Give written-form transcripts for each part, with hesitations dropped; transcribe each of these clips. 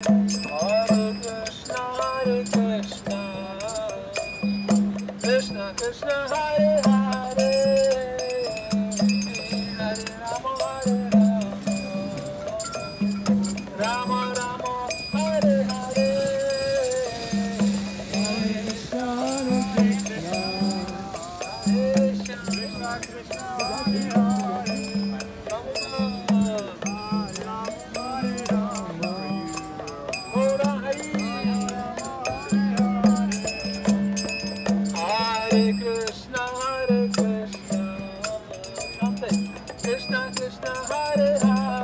Hare Krishna, Krishna Krishna, Hare Hare, Hare Rama, Hare Rama, Rama Rama, Hare Hare, Hare Krishna, Krishna Krishna, Hare Hare, Krishna Krishna, Hare Hare,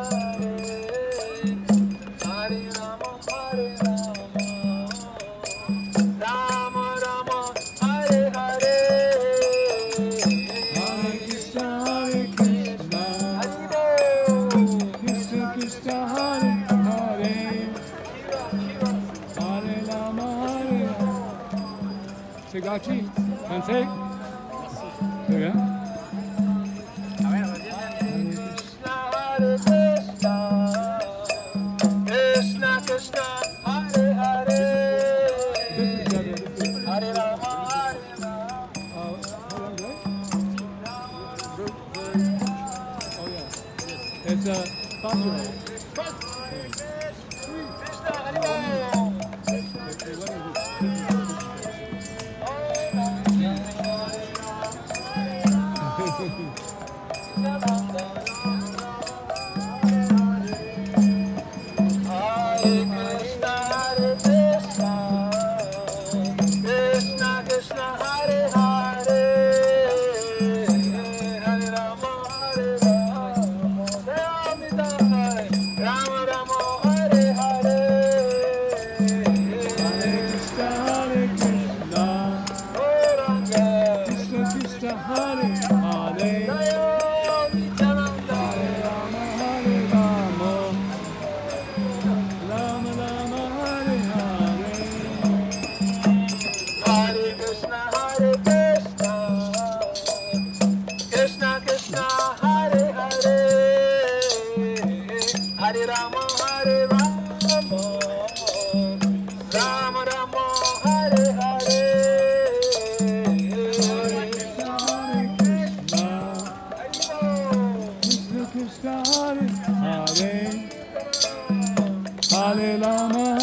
Hare Rama, Hare Rama, Rama Rama, Hare Hare, Hare Krishna, Hare Krishna, Krishna Krishna, Hare Hare, Hare Rama, Hare Rama. Segachi, can take? Yeah. Krishna Krishna, Hare Hare, Hare Rama, Hare Rama. Oh yeah, it's a popular. Krishna, Hare Rama. Hare Rama, Hare Rama, Rama Rama, Hare Hare, Hare Krishna, Krishna Krishna, Hare Hare, Hare Rama.